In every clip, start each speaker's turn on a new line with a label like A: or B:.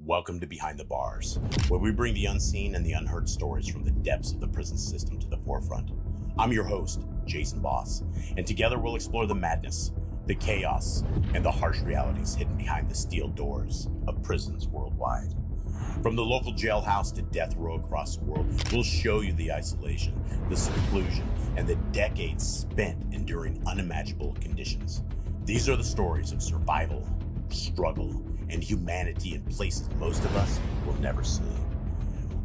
A: Welcome to Behind the Bars, where we bring the unseen and the unheard stories from the depths of the prison system to the forefront. I'm your host, Jason Boss, and together we'll explore the madness, the chaos, and the harsh realities hidden behind the steel doors of prisons worldwide. From the local jailhouse to death row across the world, we'll show you the isolation, the seclusion, and the decades spent enduring unimaginable conditions. These are the stories of survival, struggle, and humanity in places most of us will never see.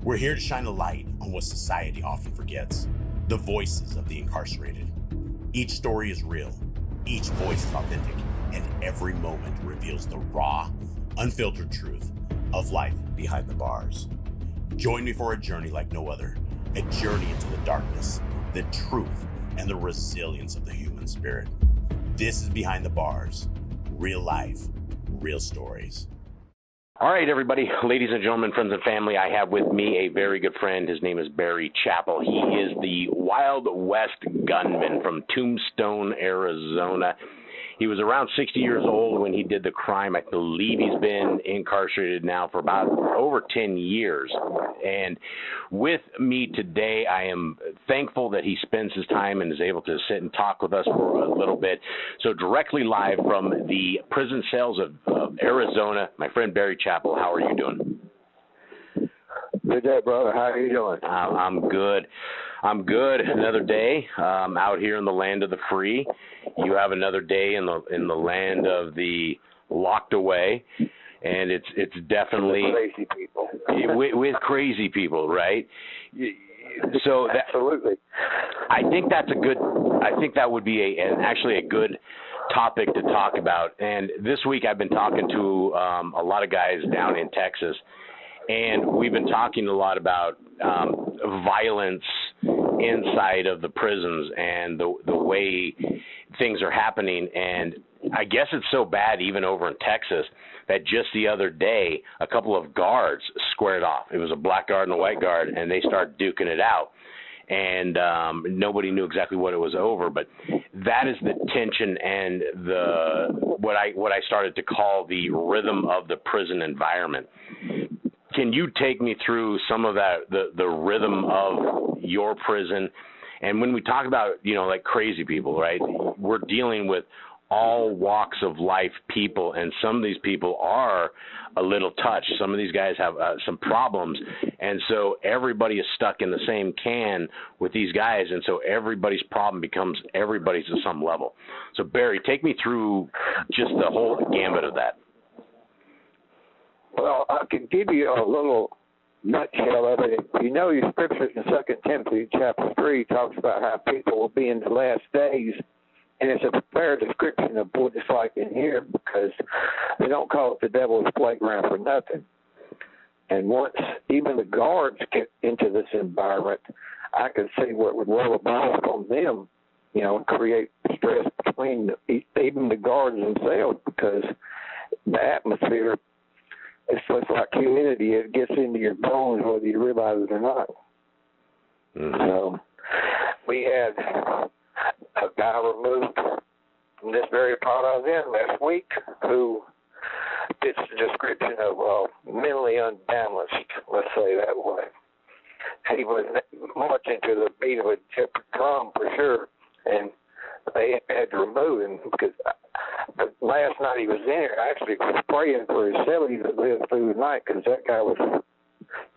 A: We're here to shine a light on what society often forgets, the voices of the incarcerated. Each story is real, each voice is authentic, and every moment reveals the raw, unfiltered truth of life behind the bars. Join me for a journey like no other, a journey into the darkness, the truth, and the resilience of the human spirit. This is Behind the Bars, real life, real stories.
B: All right, everybody, ladies and gentlemen, friends and family, I have with me a very good friend. His name is Barry Chappell. He is the Wild West Gunman from Tombstone, Arizona. He was around 60 years old when he did the crime. I believe he's been incarcerated now for about over 10 years. And with me today, I am thankful that he spends his time and is able to sit and talk with us for a little bit. So directly live from the prison cells of Arizona, my friend Barry Chappell, how are you doing?
C: Good day, brother. How are you doing?
B: I'm good. I'm good. Another day out here in the land of the free. You have another day in the land of the locked away, and it's definitely
C: crazy people
B: with crazy people, right? So
C: absolutely.
B: I think that would be actually a good topic to talk about. And this week I've been talking to a lot of guys down in Texas. And we've been talking a lot about violence inside of the prisons and the way things are happening. And I guess it's so bad even over in Texas that just the other day, a couple of guards squared off. It was a black guard and a white guard, and they started duking it out. And nobody knew exactly what it was over, but that is the tension and what I started to call the rhythm of the prison environment. Can you take me through some of that, the rhythm of your prison? And when we talk about, like crazy people, right, we're dealing with all walks of life people, and some of these people are a little touched. Some of these guys have some problems, and so everybody is stuck in the same can with these guys, and so everybody's problem becomes everybody's at some level. So, Barry, take me through just the whole gambit of that.
C: Well, I can give you a little nutshell of it. Your scriptures in 2 Timothy chapter 3 talks about how people will be in the last days, and it's a fair description of what it's like in here because they don't call it the devil's playground for nothing. And once even the guards get into this environment, I can see what would roll about on them, and create stress between even the guards themselves because the atmosphere, it's just like humidity. It gets into your bones whether you realize it or not.
B: Mm-hmm.
C: So we had a guy removed from this very part I was in last week who fits the description of mentally unbalanced, let's say that way. He was much into the beat of a different drum for sure, and they had to remove him because last night he was in here, I actually was praying for his cellie to live through the night because that guy was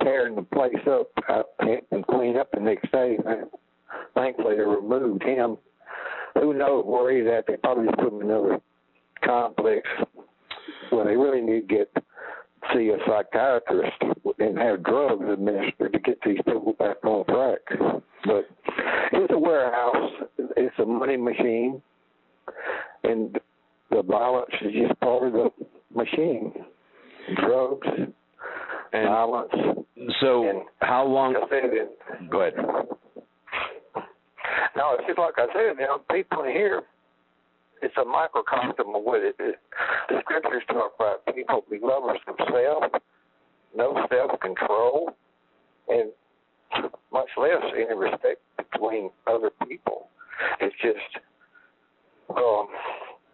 C: tearing the place up and clean up the next day. And thankfully, they removed him. Who knows where he's at? They probably just put him in another complex where they really need to see a psychiatrist and have drugs administered to get these people back on track. But it's a warehouse. It's a money machine. And the violence is just part of the machine. Drugs, and violence.
B: So
C: and
B: how long? Go ahead.
C: No, it's just like I said, people in here, it's a microcosm of what it is. The scriptures talk about people be lovers of self, no self-control, and much less any respect between other people. It's just,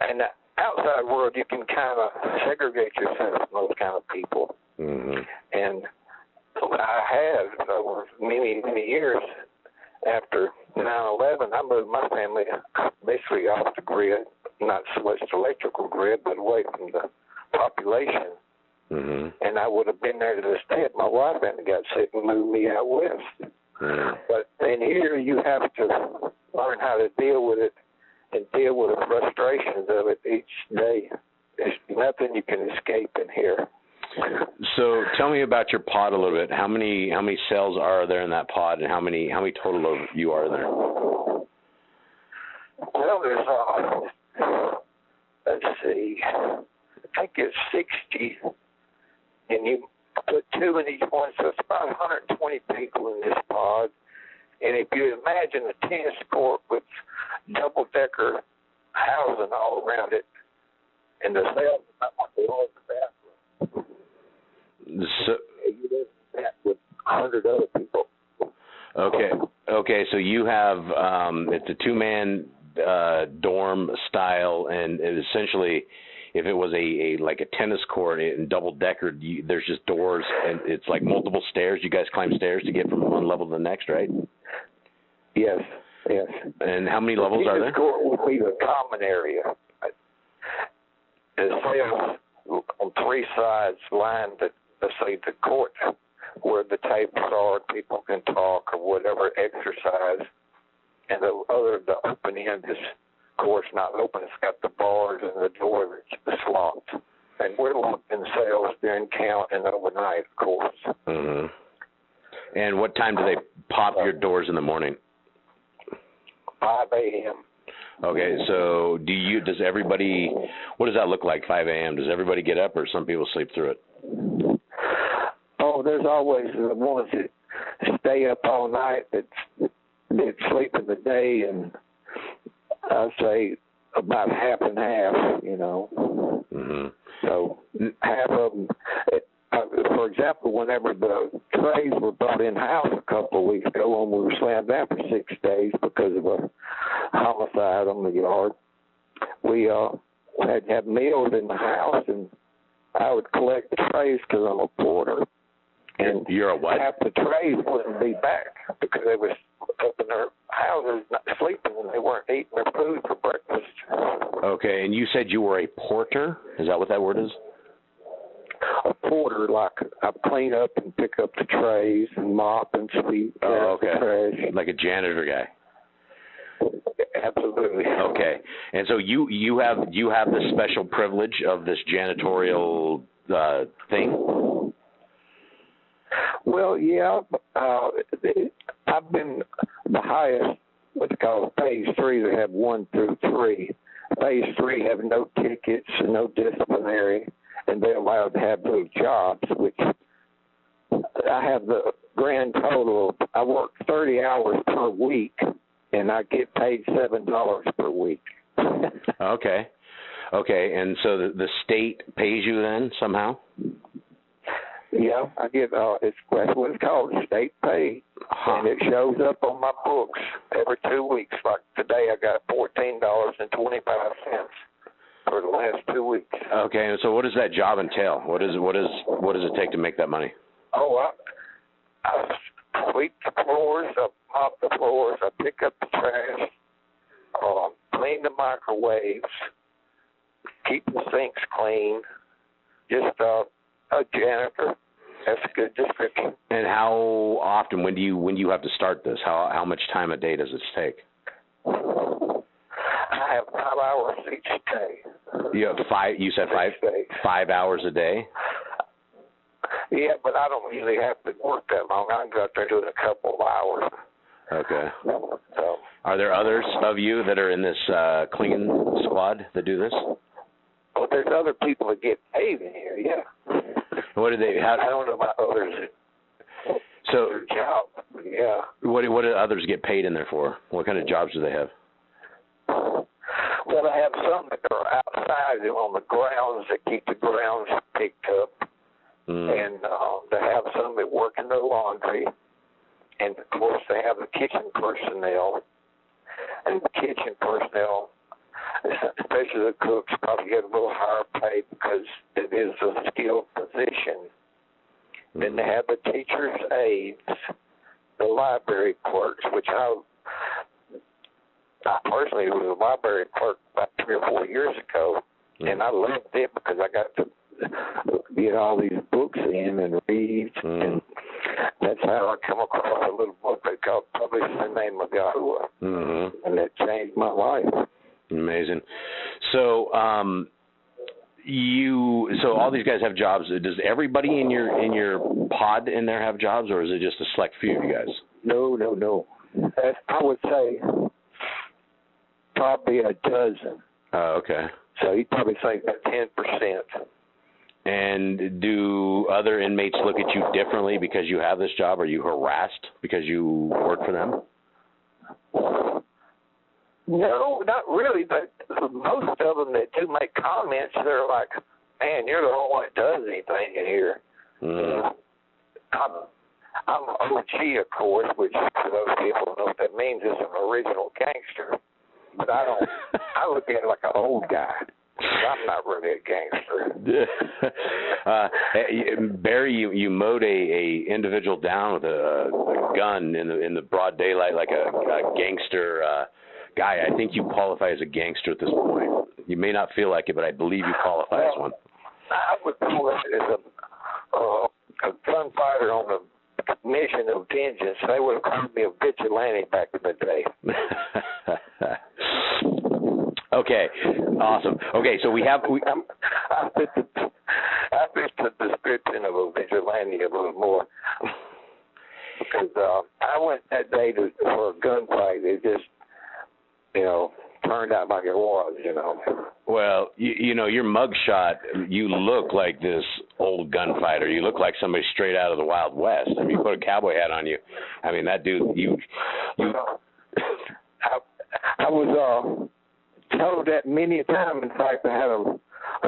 C: and the outside world, you can kind of segregate yourself from those kind of people.
B: Mm-hmm.
C: many, many years after 9/11, I moved my family basically off the grid, not so much the electrical grid, but away from the population.
B: Mm-hmm.
C: And I would have been there to this day if my wife hadn't got sick and moved me out west.
B: Mm-hmm.
C: But in here, you have to learn how to deal with it and deal with the frustrations of it each day. There's nothing you can escape in here.
B: So tell me about your pod a little bit. How many cells are there in that pod, and how many total of you are there?
C: Well, there's let's see, I think it's 60, and you put 2 in each one, so it's about 120 people in this pod. And if you imagine a tennis court with double-decker housing all around it, and the cells about what they are in the bathroom.
B: So,
C: you live in that with 100 other people.
B: Okay. So you have it's a 2-man dorm style, and it essentially, if it was a like a tennis court and double decker, there's just doors, and it's like multiple stairs. You guys climb stairs to get from one level to the next, right?
C: Yes.
B: And how many levels are there?
C: The court would be the common area. The cells on 3 sides lined the, let's say, the court where the tables are, people can talk or whatever, exercise. And the open end is, of course, not open. It's got the bars and the door that's locked. And we're locked in cells during count and overnight, of course.
B: Mm-hmm. And what time do they pop your doors in the morning?
C: 5 a.m.
B: Okay, so does everybody, what does that look like, 5 a.m.? Does everybody get up, or some people sleep through it?
C: Oh, there's always the ones that stay up all night that sleep in the day, and I'd say about half and half, you know.
B: Mm-hmm.
C: So half of them, for example, whenever the trays were brought in-house a couple of weeks ago, and we were slammed down for 6 days because of a homicide on the yard, we had to have meals in the house, and I would collect the trays because I'm a porter. And
B: you're a what?
C: Half the trays wouldn't be back because they was up in their houses not sleeping, and they weren't eating their food for breakfast.
B: Okay, and you said you were a porter? Is that what that word is?
C: A porter, like I clean up and pick up the trays and mop and sweep the trash.
B: Like a janitor guy.
C: Absolutely.
B: Okay, and so you have the special privilege of this janitorial thing?
C: Well, yeah. I've been the highest, what's called phase 3. They have 1 through 3. Phase 3 have no tickets, no disciplinary, and they're allowed to have those jobs, which I have the grand total of, I work 30 hours per week, and I get paid $7 per week.
B: Okay, and so the state pays you then somehow?
C: Yeah, I get it's what it's called, state pay, and it shows up on my books every 2 weeks. Like today, I got $14.25 for the last 2 weeks.
B: Okay, and so what does that job entail? What does it take to make that money?
C: Oh, I sweep the floors, I mop the floors, I pick up the trash, clean the microwaves, keep the sinks clean. Just a janitor. That's a good description.
B: And how often? When do you have to start this? How much time a day does this take?
C: I have 5 hours each day.
B: You have 5. You said 5. 5 hours a day.
C: Yeah, but I don't usually have to work that long. I can go out there doing a couple of hours.
B: Okay.
C: So,
B: are there others of you that are in this cleaning squad that do this?
C: Well, there's other people that get paid in here, yeah.
B: What do they?
C: I don't know about others.
B: So,
C: their job, yeah.
B: What do others get paid in there for? What kind of jobs do they have?
C: Well, I have some that are outside on the grounds that keep the grounds picked up, and they have some that work in the laundry, and of course they have the kitchen personnel, and the kitchen personnel, especially the cooks, probably get a little higher pay because it is a skilled position. Then they have the teacher's aides, the library clerks, which I personally was a library clerk about 3 or 4 years ago, and I loved it because I got to get all these books in and read, and that's how I come across a little book they called Publish the Name of Yahuwah, and it changed my life.
B: Amazing. So, so all these guys have jobs. Does everybody in your pod in there have jobs, or is it just a select few of you guys?
C: No. I would say probably a dozen.
B: Oh, okay.
C: So you'd probably say about 10%.
B: And do other inmates look at you differently because you have this job? Are you harassed because you work for them?
C: No, not really, but most of them that do make comments, they're like, man, you're the only one that does anything in here. I'm OG, of course, which for those people who know what that means is an original gangster. But I look at it like an old guy. I'm not really a gangster.
B: Barry, you mowed a individual down with a gun in the broad daylight like a gangster guy. I think you qualify as a gangster at this point. You may not feel like it, but I believe you qualify as one.
C: I would call it as a gunfighter on a mission of vengeance. They would have called me a vigilante back in the day.
B: Okay, awesome. Okay, so
C: I fit the description of a vigilante a little more because I went that day for a gunfight. It just, turned out like it was,
B: Well, your mugshot, you look like this old gunfighter. You look like somebody straight out of the Wild West. I mean, you put a cowboy hat on you. I mean, that dude,
C: I was told that many a time. In fact, I had a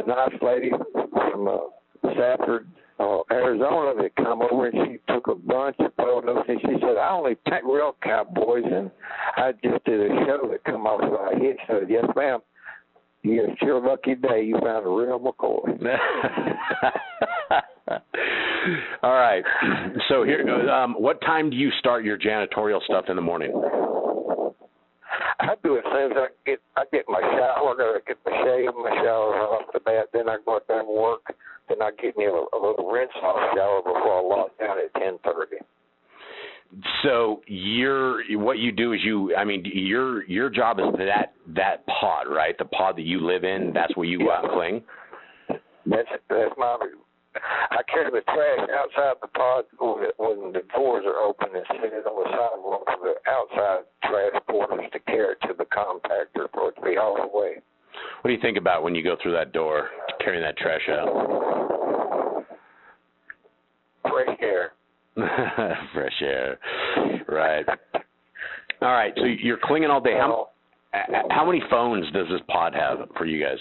C: nice lady from Safford, Arizona that come over, and she took a bunch of photos, and she said, I only take real cowboys, and I just did a show that come off of a hit. She said, yes, ma'am. It's your lucky day you found a real McCoy.
B: All right. So here, what time do you start your janitorial stuff in the morning?
C: I do it as soon as I get my shower. I get my shave, my shower off the bat. Then I go out there and work. Then I get me a little rinse off shower before I log down at 10:30.
B: So what you do is your job is that pod, right? The pod that you live in. That's where you go out and clean.
C: That's my. I carry the trash outside the pod when the doors are open and sit it on the sidewalk for the outside transporters to carry it to the compactor for it to be hauled away.
B: What do you think about when you go through that door, carrying that trash out?
C: Fresh air.
B: Fresh air. Right. All right, so you're clinging all day. How many phones does this pod have for you guys?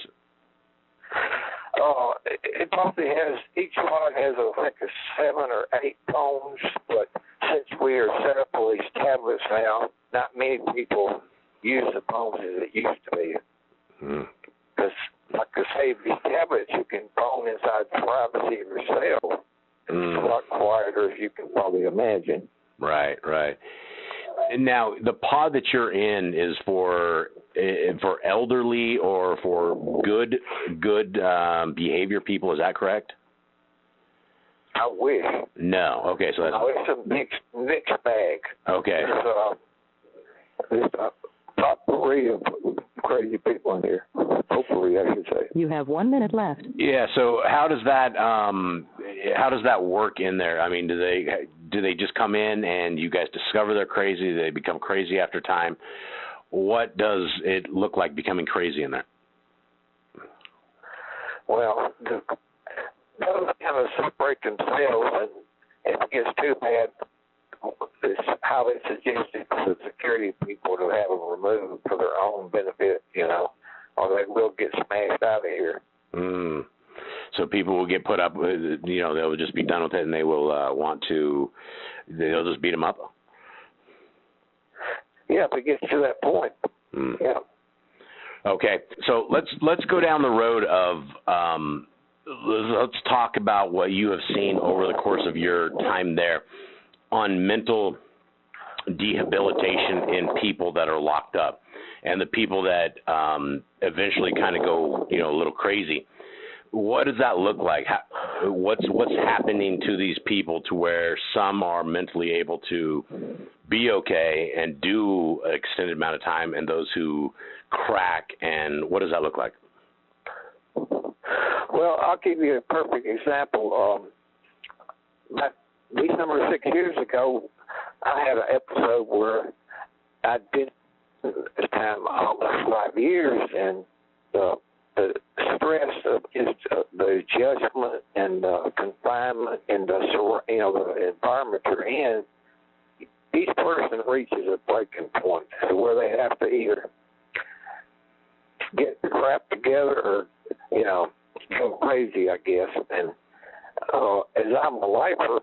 C: It probably has, each one has I think 7 or 8 phones, but since we are set up with these tablets now, not many people use the phones as it used to be. Because, like I say, these tablets you can phone inside the privacy of your cell. It's a lot quieter, as you can probably imagine. Right.
B: Now, the pod that you're in is for elderly or for good behavior people. Is that correct?
C: I wish.
B: No. Okay, so that's...
C: No, it's a mixed bag.
B: Okay.
C: There's a potpourri of crazy people in here. Hopefully, I should say.
D: You have 1 minute left.
B: Yeah. So how does that work in there? I mean, do they just come in and you guys discover they're crazy? Do they become crazy after time? What does it look like becoming crazy in there?
C: Well, those kind of separate themselves, and if it gets too bad, it's highly suggested to the security people to have them removed for their own benefit, or they will get smashed out of here.
B: So people will get put up with, they'll just be done with it, and they will they'll just beat them up?
C: Yeah, if it gets to that point. Yeah.
B: Okay, so let's go down the road of let's talk about what you have seen over the course of your time there on mental rehabilitation in people that are locked up, and the people that eventually kind of go, a little crazy. What does that look like? What's happening to these people to where some are mentally able to be okay and do an extended amount of time, and those who crack, and what does that look like?
C: Well, I'll give you a perfect example. At least 6 years ago, I had an episode where I'd been at the time almost 5 years, and the stress of just the judgment and the confinement and the environment you're in, each person reaches a breaking point where they have to either get the crap together or, go crazy, I guess. And as I'm a lifer,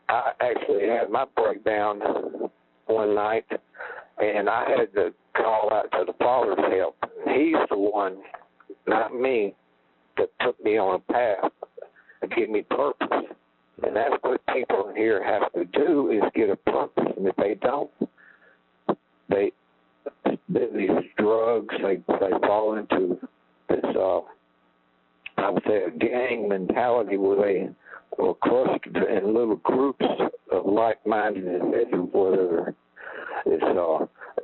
C: I actually had my breakdown one night, and I had to call out to the Father's help. He's the one, not me, that took me on a path to give me purpose. And that's what people in here have to do, is get a purpose. And if they don't, these drugs, they fall into this, I would say, a gang mentality where they will cluster in little groups of like-minded individuals, whether it's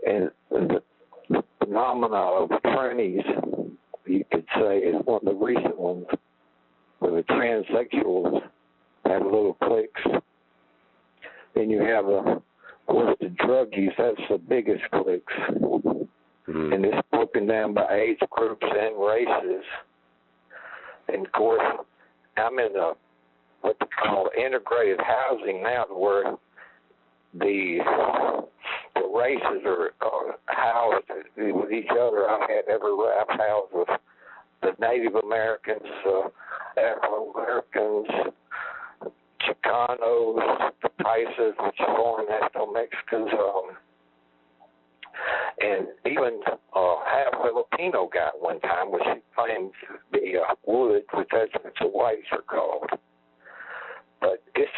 C: and the phenomena of trannies, you could say, is one of the recent ones, where the transsexuals have little cliques. Then you have, of course, the druggies. That's the biggest cliques. Mm-hmm. And it's broken down by age groups and races. And, of course, I'm in what they call integrated housing now, where the races are housed with each other. I've had everywhere. I've housed with the Native Americans, Afro-Americans, Chicanos, the Paisas, which are foreign national Mexicans, and even half Filipino guy one time, which he claims to be Wood, which that's what the whites are called. But it's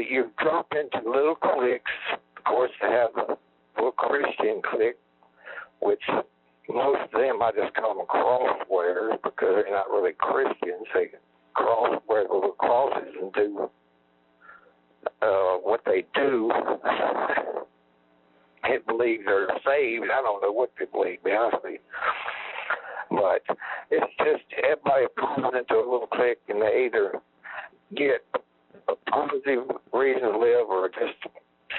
C: you drop into little cliques. Of course, they have a little Christian clique, which most of them, I just call them cross-wearers because they're not really Christians. They cross-wear little crosses and do what they do. They believe they're saved. I don't know what they believe, to be honest with you. But it's just everybody falls into a little clique, and they either get a positive reason to live or just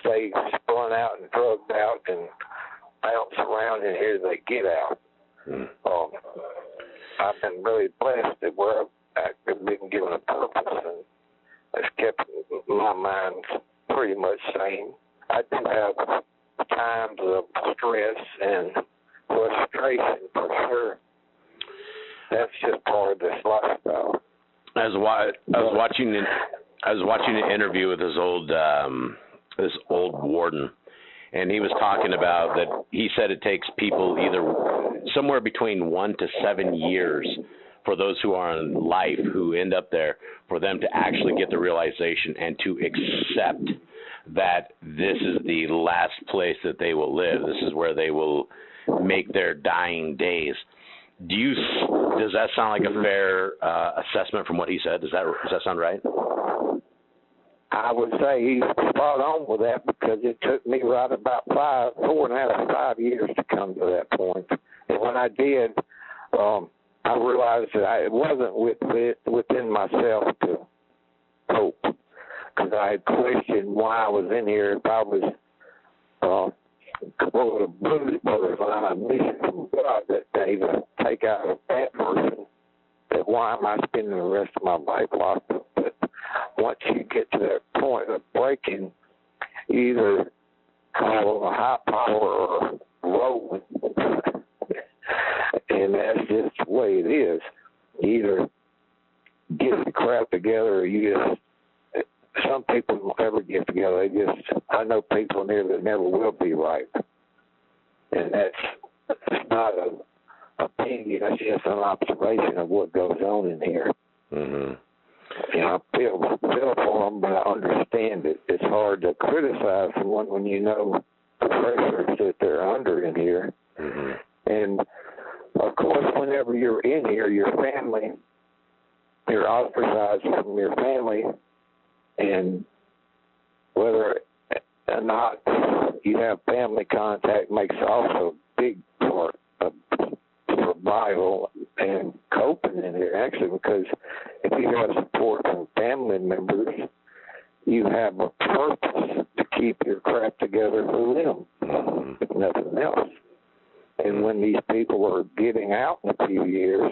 C: stay spun out and drugged out and bounce around, and here they get out. I've been really blessed that where I've been given a purpose, and it's kept my mind pretty much sane. I do have times of stress and frustration, for sure. That's just part of this lifestyle.
B: I was watching an interview with this old warden, and he was talking about that. He said it takes people either somewhere between 1 to 7 years for those who are in life who end up there, for them to actually get the realization and to accept that this is the last place that they will live. This is where they will make their dying days. Does that sound like a fair assessment from what he said? Does that sound right?
C: I would say he's spot on with that, because it took me right about 4.5 to 5 years to come to that point. And when I did, I realized that it wasn't within myself to hope, because I had questioned why I was in here. If I was full of blues brothers, and I mission from God that day to take out that person, that why am I spending the rest of my life locked up? But once you get to that point of breaking, you either call a high power or roll. And that's just the way it is. You either get the crap together, or you just, some people don't ever get together. I know people in here that never will be right. And that's not an opinion, that's just an observation of what goes on in here. Mm-hmm. I feel for them, but I understand it. It's hard to criticize someone when you know the pressures that they're under in here.
B: Mm-hmm.
C: And, of course, whenever you're in here, your family, you're ostracized from your family, and whether or not you have family contact makes also a big part of survival and coping in here, actually, because if you have support from family members, you have a purpose to keep your crap together for them, if nothing else. And when these people are getting out in a few years,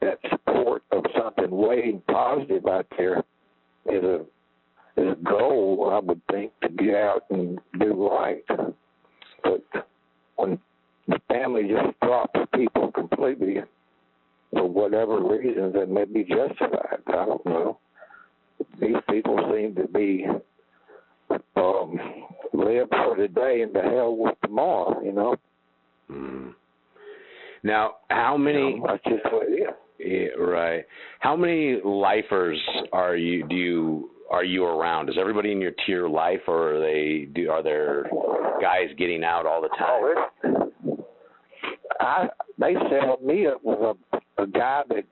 C: that support of something way positive out there is a goal, I would think, to get out and do right. But when the family just drops people completely for whatever reasons that may be justified, I don't know. These people seem to be live for today and to hell with tomorrow, you know.
B: Now, how many?
C: That's just what it is.
B: Yeah, right. How many lifers are you around? Is everybody in your tier life, or are there guys getting out all the time?
C: They set me up with a guy that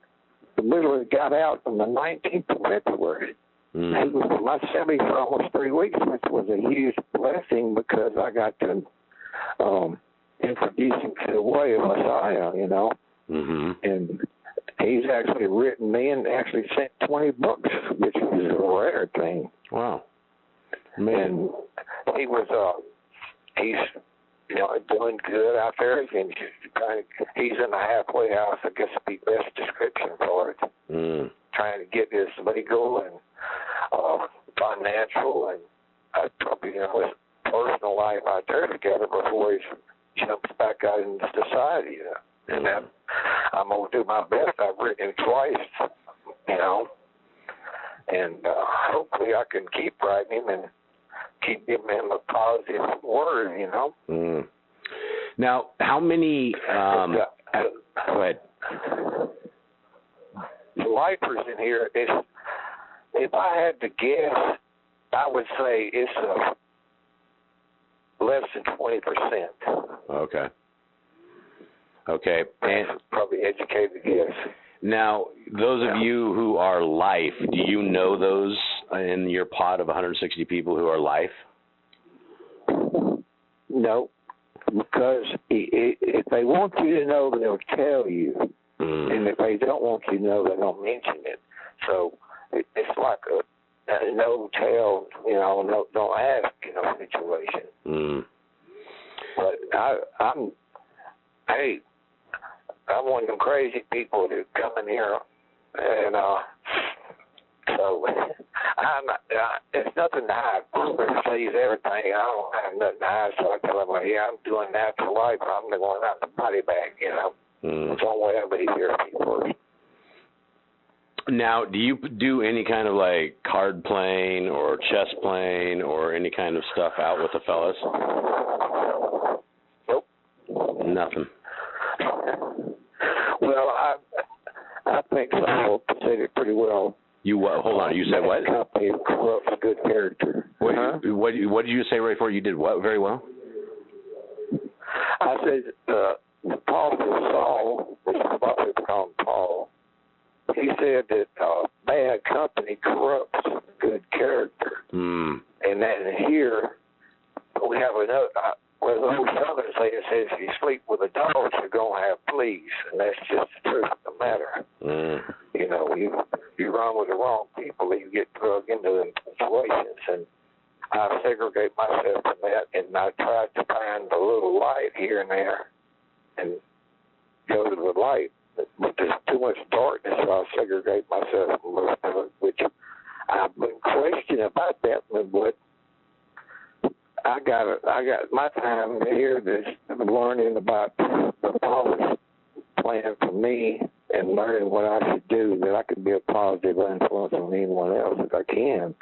C: literally got out on the 19th of February. He was in my cell for almost 3 weeks, which was a huge blessing because I got to introduce him to the way of Messiah, you know. Mm-hmm. And he's actually written me and actually sent 20 books, which is a rare thing.
B: Wow.
C: And he was, he's, you know, doing good out there. And he's in the halfway house, I guess would be the best description for it. Trying to get his legal and financial and probably, you know, his personal life out there together before he jumps back out into society, you know. And I'm going to do my best. I've written him twice, you know, and hopefully I can keep writing him and keep giving him a positive word, you know.
B: Now, how many, go ahead.
C: The lifers in here, if I had to guess, I would say it's less than 20%. Okay. And
B: probably
C: educated guess.
B: Now, those of you who are life, do you know those in your pot of 160 people who are life?
C: No, because if they want you to know, they'll tell you. And if they don't want you to know, they don't mention it. So it's like a no tell, you know, don't ask, you know, situation. But I'm one of them crazy people that come in here, and so it's nothing to hide. Everybody sees everything. I don't have nothing to hide, so I tell them, well, yeah, I'm doing natural life. I'm going out in the body bag, you know. It's the only way I behavior people.
B: Now, do you do any kind of like card playing or chess playing or any kind of stuff out with the fellas?
C: Nope.
B: Nothing.
C: Well, I think so. Said it pretty well.
B: You what? Hold on. You said what?
C: Company corrupts good character.
B: What did you say right before? You did what? Very well.
C: I said the Apostle Saul, which is probably called Paul. He said that bad company corrupts good character. And then here we have another. Well, those Southern say it says if you sleep with a dog, you're going to have fleas, and that's just the truth of the matter. You know, you run with the wrong people, you get drugged into them situations, and I segregate myself from that, and I try to find a little light here and there, and go to the light. But there's too much darkness, so I segregate myself from most of it, which I've been questioning about that, but I got my time here that's learning about the Father's plan for me and learning what I should do, that I can be a positive influence on anyone else if I can.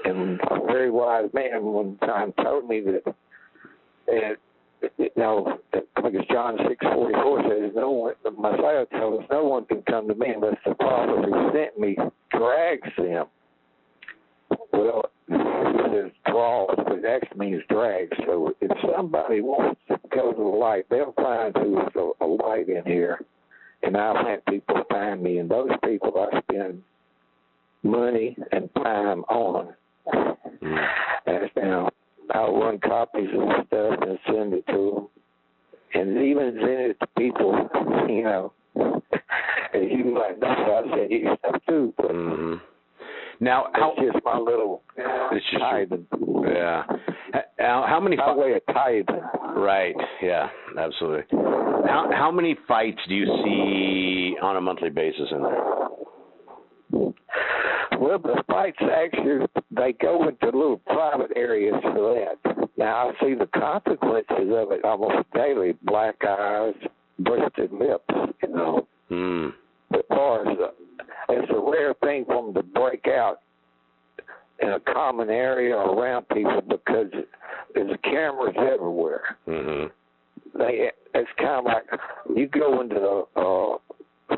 C: And a very wise man one time told me that, because John 6:44 says, "No one," the Messiah tells us, "No one can come to me unless the Father who sent me drags them." Well, says draws, but it actually means drag. So if somebody wants to go to the light, they'll find who's a light in here, and I'll have people find me, and those people I spend money and time on. And now I'll run copies of the stuff and send it to them, and even send it to people, you know. As you might know, I said you stuff too, but
B: now
C: it's just my little tithing.
B: Yeah. How many?
C: My way of tithing.
B: Right. Yeah. Absolutely. How many fights do you see on a monthly basis in there?
C: Well, the fights actually, they go into little private areas for that. Now, I see the consequences of it almost daily. Black eyes, busted lips, you know. As far as it's a rare thing for them to break out in a common area or around people because there's cameras everywhere. It's kind of like you go into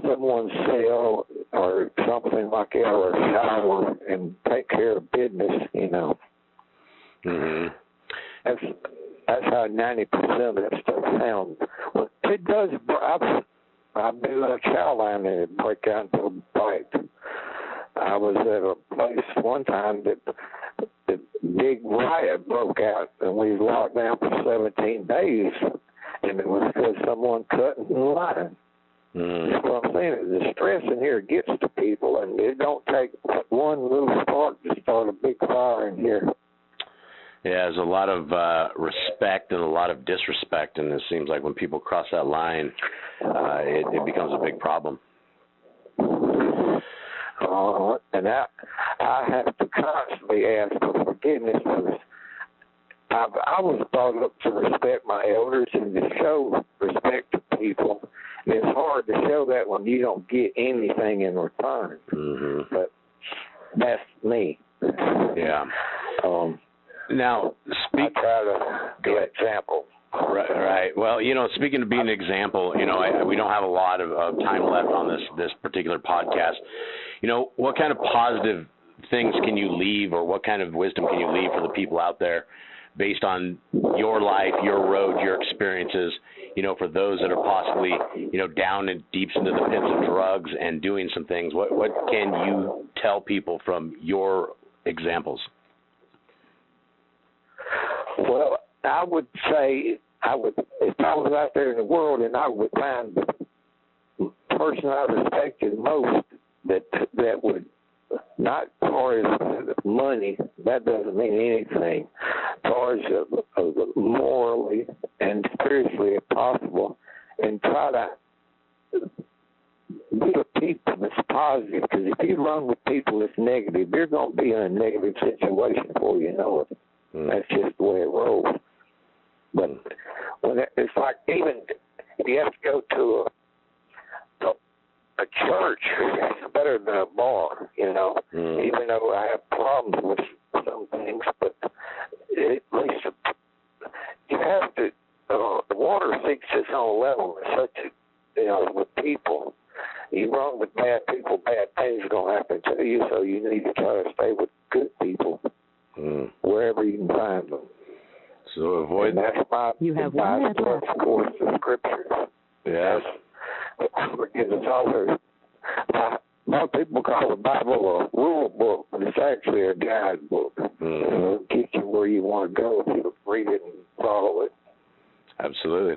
C: someone's cell or something like that, or a shower, and take care of business, you know. That's how 90% of that stuff sounds. Well, it does. I've been in a chow line and it break out into a fight. I was at a place one time that the big riot broke out, and we was locked down for 17 days, and it was because someone cut in the line. That's what I'm saying. The stress in here gets to people, and it don't take one little spark to start a big fire in here.
B: Yeah, there's a lot of respect and a lot of disrespect, and it seems like when people cross that line, it becomes a big problem.
C: And I have to constantly ask for forgiveness. I was brought up to respect my elders and to show respect to people. And it's hard to show that when you don't get anything in return. But that's me.
B: Yeah. Now,
C: I try to be an example.
B: Right. Well, you know, speaking of being an example, you know, we don't have a lot of time left on this particular podcast. You know, what kind of positive things can you leave, or what kind of wisdom can you leave for the people out there based on your life, your road, your experiences, you know, for those that are possibly, you know, down and deep into the pits of drugs and doing some things? What can you tell people from your examples?
C: Well, I would say if I was out there in the world and I would find the person I respected most that would, not as far as money, that doesn't mean anything, as far as morally and spiritually if possible, and try to be with people that's positive, because if you run with people that's negative, you're going to be in a negative situation before you know it. That's just the way it rolls. But when it's like, even if you have to go to a church, it's better than a bar, you know. Even though I have problems with some things, but at least you have to. The water seeks its own level. Such, you know, with people, you run with bad people, bad things are going to happen to you. So you need to try to stay with good people wherever you can find them.
B: So avoid.
C: And that's my.
D: You have 1 minute left.
C: Of course, the scriptures.
B: Yes.
C: It's always, most people call the Bible a rule book, but it's actually a guidebook. It'll get you where you want to go if you read it and follow it.
B: Absolutely.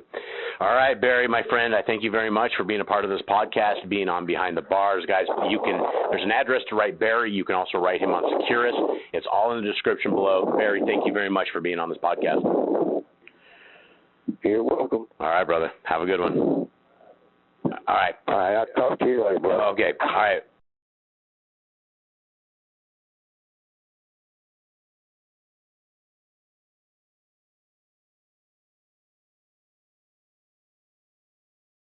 B: All right, Barry, my friend, I thank you very much for being a part of this podcast, being on Behind the Bars. Guys, there's an address to write Barry. You can also write him on Securus. It's all in the description below. Barry, thank you very much for being on this podcast.
C: You're welcome.
B: All right, brother. Have a good one. All right.
C: All right, I'll talk to you later, bro.
B: Okay. All right.